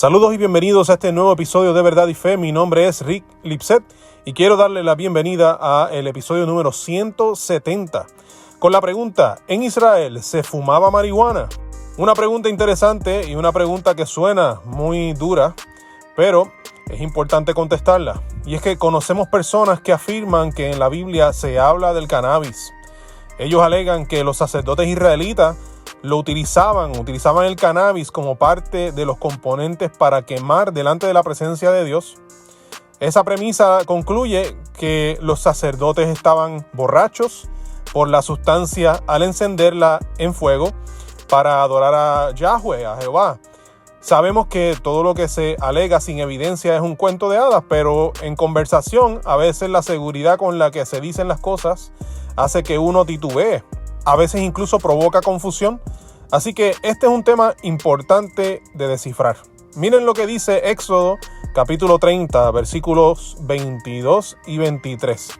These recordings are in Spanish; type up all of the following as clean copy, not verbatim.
Saludos y bienvenidos a este nuevo episodio de Verdad y Fe. Mi nombre es Rick Lipset y quiero darle la bienvenida a el episodio número 170 con la pregunta: ¿en Israel se fumaba marihuana? Una pregunta interesante y una pregunta que suena muy dura, pero es importante contestarla. Y es que conocemos personas que afirman que en la Biblia se habla del cannabis. Ellos alegan que los sacerdotes israelitas lo utilizaban el cannabis como parte de los componentes para quemar delante de la presencia de Dios. Esa premisa concluye que los sacerdotes estaban borrachos por la sustancia al encenderla en fuego para adorar a Yahweh, a Jehová. Sabemos que todo lo que se alega sin evidencia es un cuento de hadas, pero en conversación a veces la seguridad con la que se dicen las cosas hace que uno titubee. A veces incluso provoca confusión. Así que este es un tema importante de descifrar. Miren lo que dice Éxodo capítulo 30, versículos 22 y 23.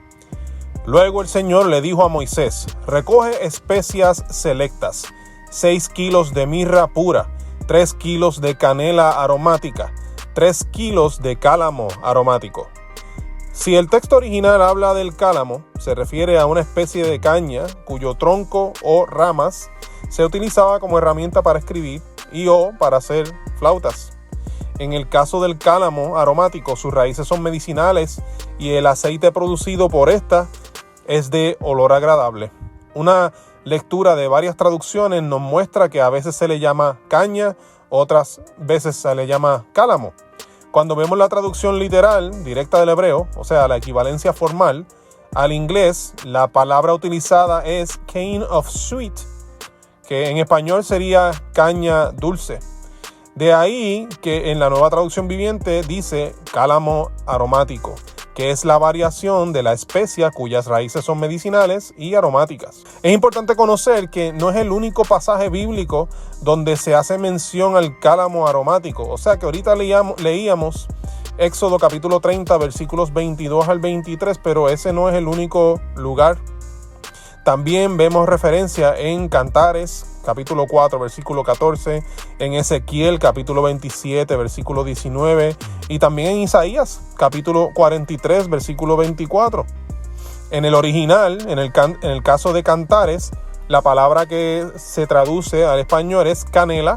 Luego el Señor le dijo a Moisés: recoge especias selectas, 6 kilos de mirra pura, 3 kilos de canela aromática, 3 kilos de cálamo aromático. Si el texto original habla del cálamo, se refiere a una especie de caña cuyo tronco o ramas se utilizaba como herramienta para escribir o para hacer flautas. En el caso del cálamo aromático, sus raíces son medicinales y el aceite producido por esta es de olor agradable. Una lectura de varias traducciones nos muestra que a veces se le llama caña, otras veces se le llama cálamo. Cuando vemos la traducción literal, directa del hebreo, o sea, la equivalencia formal, al inglés, la palabra utilizada es cane of sweet, que en español sería caña dulce. De ahí que en la Nueva Traducción Viviente dice cálamo aromático, que es la variación de la especia cuyas raíces son medicinales y aromáticas. Es importante conocer que no es el único pasaje bíblico donde se hace mención al cálamo aromático. O sea que ahorita leíamos Éxodo capítulo 30, versículos 22 al 23, pero ese no es el único lugar. También vemos referencia en Cantares, capítulo 4, versículo 14, en Ezequiel, capítulo 27, versículo 19, y también en Isaías, capítulo 43, versículo 24. En el original, en el caso de Cantares, la palabra que se traduce al español es canela.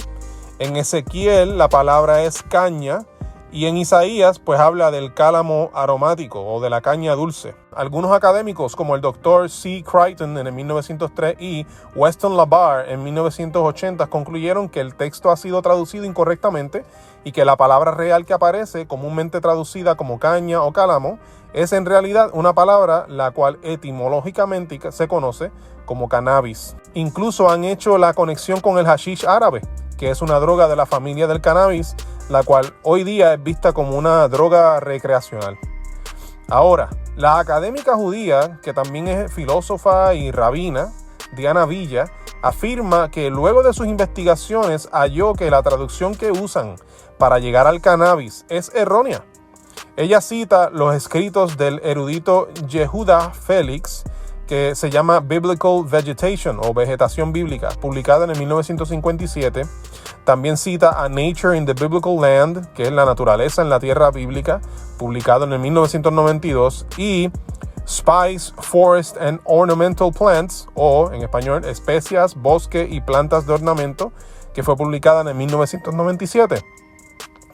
En Ezequiel, la palabra es caña. Y en Isaías, pues habla del cálamo aromático o de la caña dulce. Algunos académicos, como el Dr. C. Crichton en el 1903 y Weston LaBarre en 1980, concluyeron que el texto ha sido traducido incorrectamente y que la palabra real que aparece, comúnmente traducida como caña o cálamo, es en realidad una palabra la cual etimológicamente se conoce como cannabis. Incluso han hecho la conexión con el hashish árabe, que es una droga de la familia del cannabis, la cual hoy día es vista como una droga recreacional. Ahora, la académica judía, que también es filósofa y rabina, Diana Villa, afirma que luego de sus investigaciones halló que la traducción que usan para llegar al cannabis es errónea. Ella cita los escritos del erudito Yehuda Félix, que se llama Biblical Vegetation o Vegetación Bíblica, publicada en el 1957. También cita a Nature in the Biblical Land, que es la naturaleza en la tierra bíblica, publicado en el 1992, y Spice, Forest and Ornamental Plants, o en español, Especias, Bosque y Plantas de Ornamento, que fue publicada en el 1997.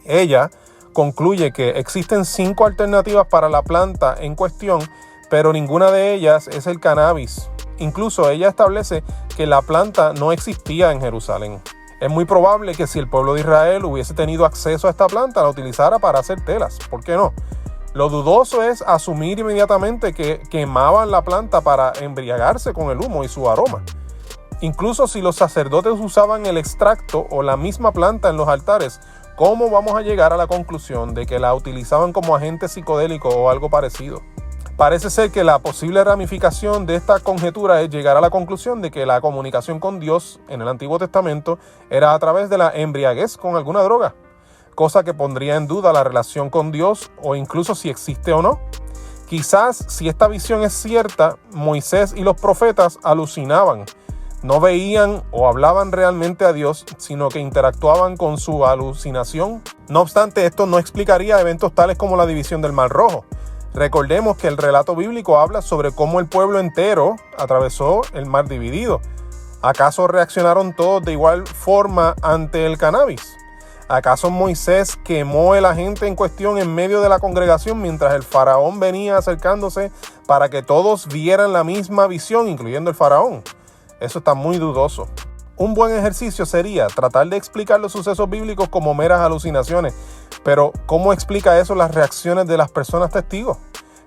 Ella concluye que existen 5 alternativas para la planta en cuestión, pero ninguna de ellas es el cannabis. Incluso ella establece que la planta no existía en Jerusalén. Es muy probable que si el pueblo de Israel hubiese tenido acceso a esta planta, la utilizara para hacer telas. ¿Por qué no? Lo dudoso es asumir inmediatamente que quemaban la planta para embriagarse con el humo y su aroma. Incluso si los sacerdotes usaban el extracto o la misma planta en los altares, ¿cómo vamos a llegar a la conclusión de que la utilizaban como agente psicodélico o algo parecido? Parece ser que la posible ramificación de esta conjetura es llegar a la conclusión de que la comunicación con Dios en el Antiguo Testamento era a través de la embriaguez con alguna droga, cosa que pondría en duda la relación con Dios o incluso si existe o no. Quizás, si esta visión es cierta, Moisés y los profetas alucinaban No veían o hablaban realmente a Dios, sino que interactuaban con su alucinación. No obstante, esto no explicaría eventos tales como la división del Mar Rojo. Recordemos que el relato bíblico habla sobre cómo el pueblo entero atravesó el mar dividido. ¿Acaso reaccionaron todos de igual forma ante el cannabis? ¿Acaso Moisés quemó el agente en cuestión en medio de la congregación mientras el faraón venía acercándose para que todos vieran la misma visión, incluyendo el faraón? Eso está muy dudoso. Un buen ejercicio sería tratar de explicar los sucesos bíblicos como meras alucinaciones, pero ¿cómo explica eso las reacciones de las personas testigos?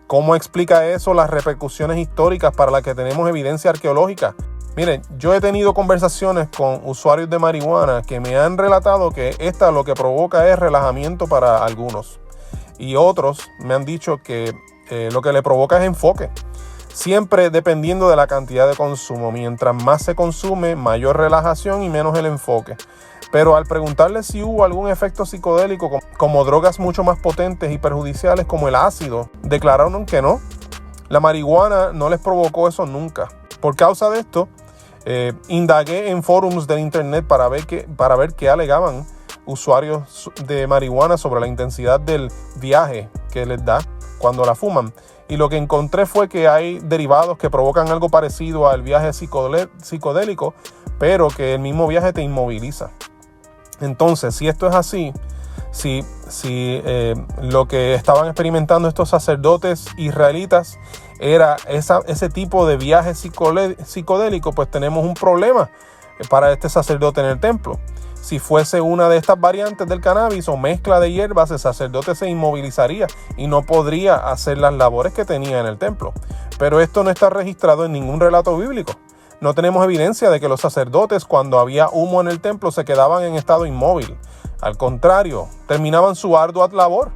¿Cómo explica eso las repercusiones históricas para las que tenemos evidencia arqueológica? Miren, yo he tenido conversaciones con usuarios de marihuana que me han relatado que esta lo que provoca es relajamiento para algunos. Y otros me han dicho que lo que le provoca es enfoque. Siempre dependiendo de la cantidad de consumo. Mientras más se consume, mayor relajación y menos el enfoque. Pero al preguntarles si hubo algún efecto psicodélico como drogas mucho más potentes y perjudiciales como el ácido, declararon que no. La marihuana no les provocó eso nunca. Por causa de esto, indagué en forums del internet para ver qué alegaban usuarios de marihuana sobre la intensidad del viaje que les da cuando la fuman. Y lo que encontré fue que hay derivados que provocan algo parecido al viaje psicodélico, pero que el mismo viaje te inmoviliza. Entonces, si esto es así, si lo que estaban experimentando estos sacerdotes israelitas era ese tipo de viaje psicodélico, pues tenemos un problema para este sacerdote en el templo. Si fuese una de estas variantes del cannabis o mezcla de hierbas, el sacerdote se inmovilizaría y no podría hacer las labores que tenía en el templo. Pero esto no está registrado en ningún relato bíblico. No tenemos evidencia de que los sacerdotes, cuando había humo en el templo, se quedaban en estado inmóvil. Al contrario, terminaban su ardua labor.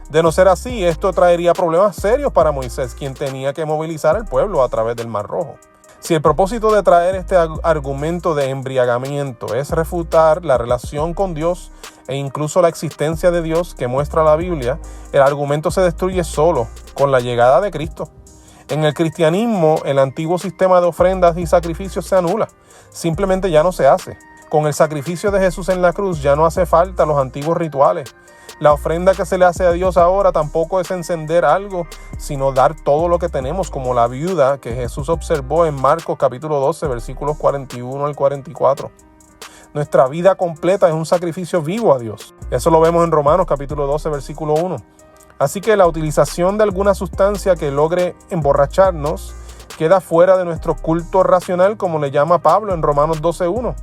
De no ser así, esto traería problemas serios para Moisés, quien tenía que movilizar al pueblo a través del Mar Rojo. Si el propósito de traer este argumento de embriagamiento es refutar la relación con Dios e incluso la existencia de Dios que muestra la Biblia, el argumento se destruye solo con la llegada de Cristo. En el cristianismo, el antiguo sistema de ofrendas y sacrificios se anula. Simplemente ya no se hace. Con el sacrificio de Jesús en la cruz ya no hace falta los antiguos rituales. La ofrenda que se le hace a Dios ahora tampoco es encender algo, sino dar todo lo que tenemos, como la viuda que Jesús observó en Marcos capítulo 12, versículos 41 al 44. Nuestra vida completa es un sacrificio vivo a Dios. Eso lo vemos en Romanos capítulo 12, versículo 1. Así que la utilización de alguna sustancia que logre emborracharnos queda fuera de nuestro culto racional, como le llama Pablo en Romanos 12:1.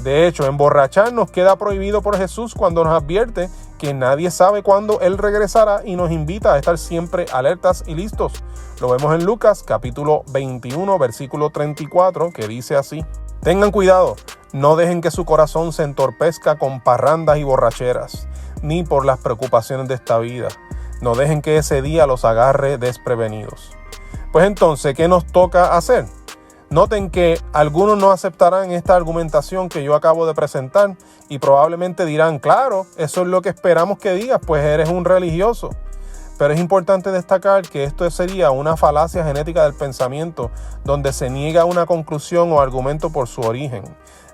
De hecho, emborracharnos queda prohibido por Jesús cuando nos advierte que nadie sabe cuándo Él regresará y nos invita a estar siempre alertas y listos. Lo vemos en Lucas capítulo 21, versículo 34, que dice así: tengan cuidado, no dejen que su corazón se entorpezca con parrandas y borracheras, ni por las preocupaciones de esta vida. No dejen que ese día los agarre desprevenidos. Pues entonces, ¿qué nos toca hacer? Noten que algunos no aceptarán esta argumentación que yo acabo de presentar y probablemente dirán, claro, eso es lo que esperamos que digas, pues eres un religioso. Pero es importante destacar que esto sería una falacia genética del pensamiento, donde se niega una conclusión o argumento por su origen.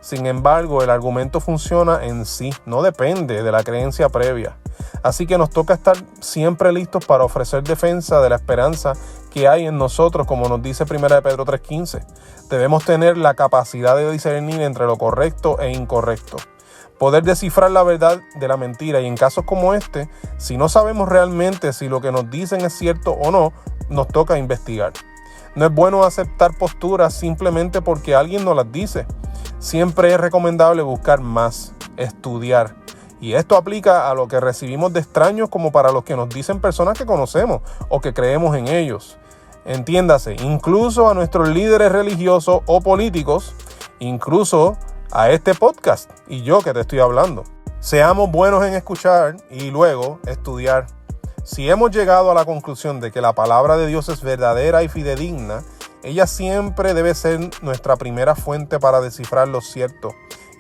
Sin embargo, el argumento funciona en sí, no depende de la creencia previa. Así que nos toca estar siempre listos para ofrecer defensa de la esperanza que hay en nosotros, como nos dice 1 Pedro 3:15. Debemos tener la capacidad de discernir entre lo correcto e incorrecto. Poder descifrar la verdad de la mentira, y en casos como este, si no sabemos realmente si lo que nos dicen es cierto o no, nos toca investigar. No es bueno aceptar posturas simplemente porque alguien nos las dice. Siempre es recomendable buscar más, estudiar. Y esto aplica a lo que recibimos de extraños como para los que nos dicen personas que conocemos o que creemos en ellos. Entiéndase, incluso a nuestros líderes religiosos o políticos, incluso a este podcast y yo que te estoy hablando. Seamos buenos en escuchar y luego estudiar. Si hemos llegado a la conclusión de que la palabra de Dios es verdadera y fidedigna, ella siempre debe ser nuestra primera fuente para descifrar lo cierto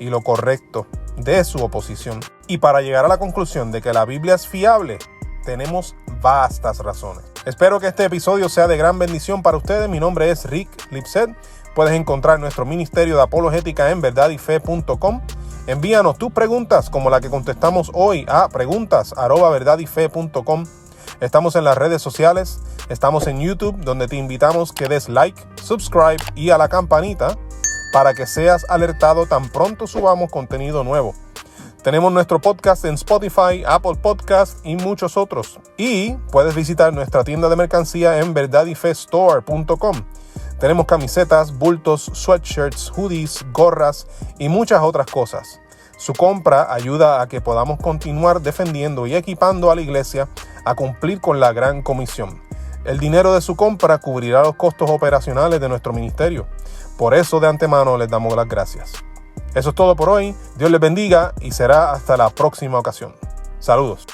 y lo correcto de su oposición. Y para llegar a la conclusión de que la Biblia es fiable, tenemos vastas razones. Espero que este episodio sea de gran bendición para ustedes. Mi nombre es Rick Lipset. puedes encontrar nuestro ministerio de apologética en verdadyfe.com. Envíanos tus preguntas como la que contestamos hoy a preguntas@verdadyfe.com. Estamos en las redes sociales, estamos en YouTube, donde te invitamos que des like, subscribe y a la campanita para que seas alertado tan pronto subamos contenido nuevo. Tenemos nuestro podcast en Spotify, Apple Podcast y muchos otros. Y puedes visitar nuestra tienda de mercancía en verdadyfestore.com. Tenemos camisetas, bultos, sweatshirts, hoodies, gorras y muchas otras cosas. Su compra ayuda a que podamos continuar defendiendo y equipando a la iglesia a cumplir con la gran comisión. El dinero de su compra cubrirá los costos operacionales de nuestro ministerio. Por eso de antemano les damos las gracias. Eso es todo por hoy. Dios les bendiga y será hasta la próxima ocasión. Saludos.